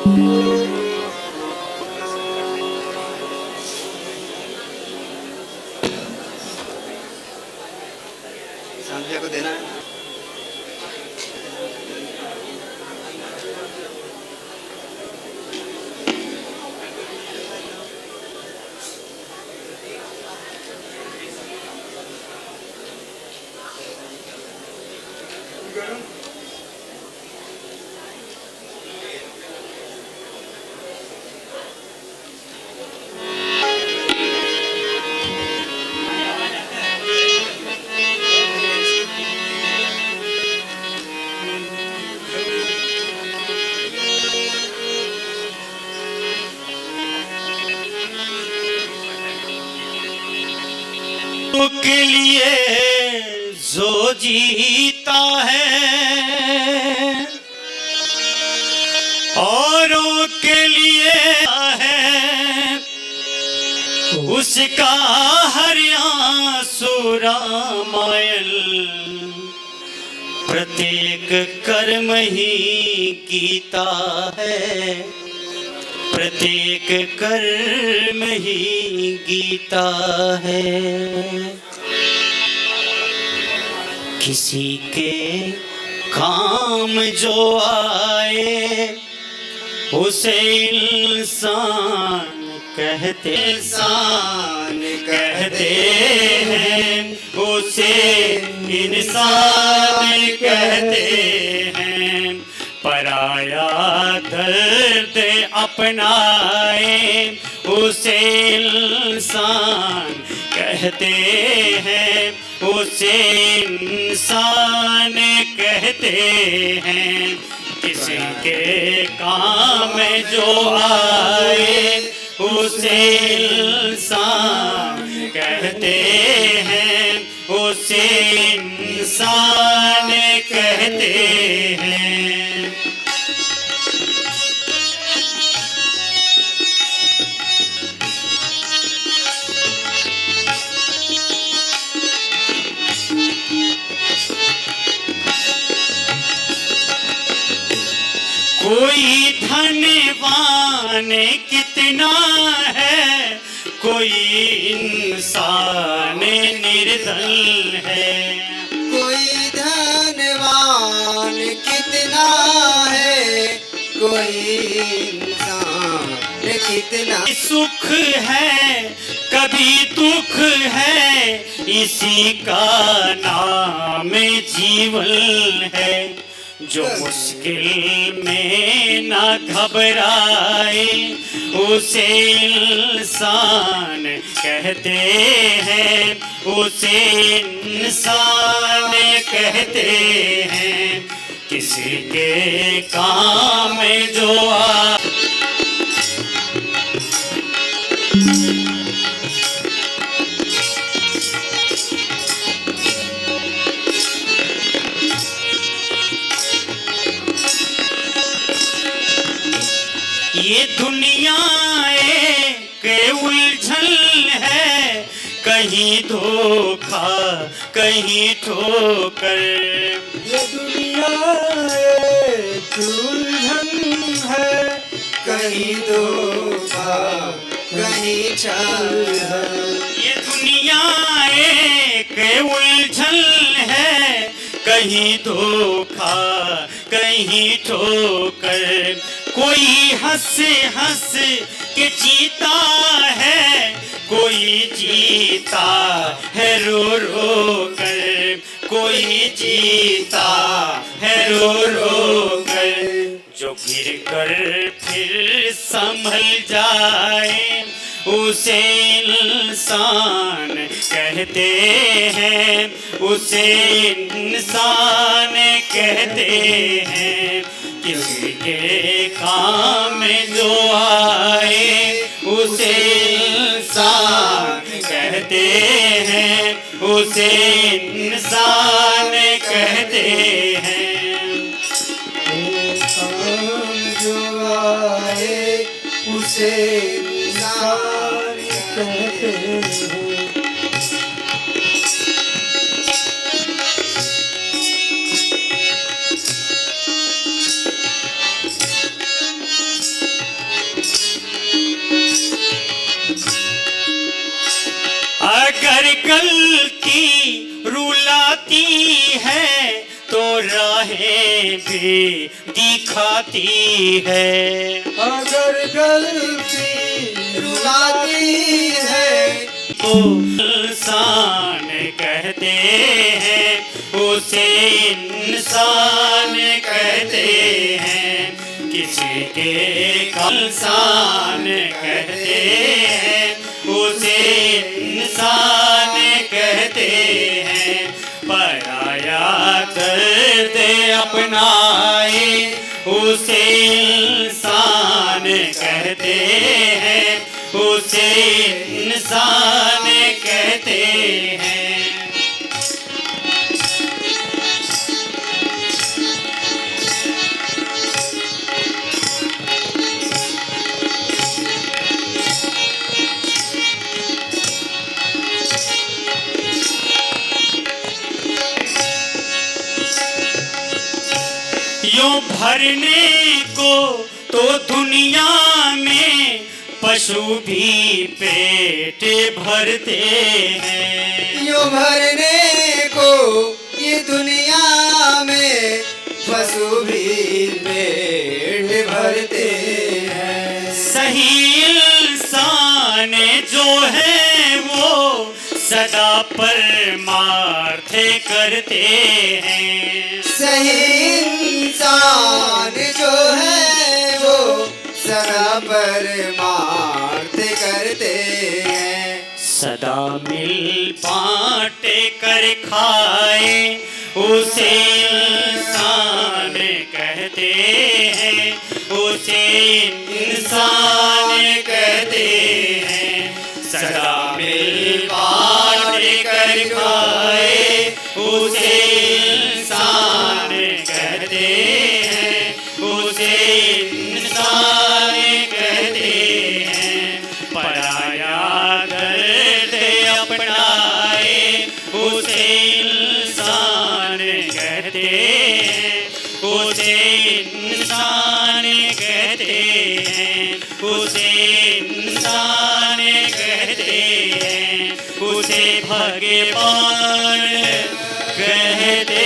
संध्या को देना है। के लिए जो जीता है औरों के लिए है, उसका हर आंसू रामायण, प्रत्येक कर्म ही गीता है, प्रत्येक कर्म ही गीता है। किसी के काम जो आए उसे इंसान कहते हैं, उसे इंसान कहते हैं। पराया दर्द अपनाए उसे इंसान कहते हैं, उसे इंसान कहते हैं। किसी के काम जो आए उसे इंसान कहते हैं, उसे इंसान कहते हैं। कोई धनवान कितना है, कोई इंसान निर्धन है। कोई धनवान कितना है, कोई इंसान कितना। सुख है कभी दुख है, इसी का नाम जीवन है। जो मुश्किल में ना घबराए उसे इंसान कहते हैं, उसे इंसान कहते हैं। किसी के काम जो ये दुनिया एक उलझन है, कहीं धोखा कहीं ठोकर। ये दुनिया एक उलझन है, कहीं धोखा कहीं छल। ये दुनिया एक उलझन है, कहीं धोखा कहीं ठोकर। कोई हंस हंस के जीता है, कोई जीता है रो रो कर। कोई जीता है रो रो कर। जो गिर कर फिर संभल जाए उसे इंसान कहते हैं, उसे इंसान कहते हैं। किसी के काम जो आए उसे इंसान कहते हैं, उसे इंसान कहते हैं। काम जो आए उसे इंसान कहते हैं। अगर गलती रुलाती है तो राहें भी दिखाती है। अगर गलती रुलाती है वो इंसान कहते हैं, उसे इंसान कहते हैं। किसी के इंसान कहते हैं, उसे इंसान कहते हैं। पराया दर्द अपनाए उसे इंसान कहते हैं, उसे इंसान कहते हैं। यूं भरने को तो दुनिया में पशु भी पेट भरते हैं। यूं भरने को ये दुनिया में पशु भी पेट भरते हैं। सही इंसान जो है वो सदा परमार्थ करते हैं। सही इंसान जो है वो सदा परमार्थ करते हैं। सदा मिल बांट कर खाए उसे इंसान कहते हैं, उसे इंसान कहते हैं। सदा मिल बांट कर खाए उसे इंसान कहते हैं, उसे इंसान कहते हैं। पराया दर्द अपनाए उसे इंसान कहते हैं, उसे इंसान कहते हैं, उसे इंसान कहते हैं। उसे भगवान कहते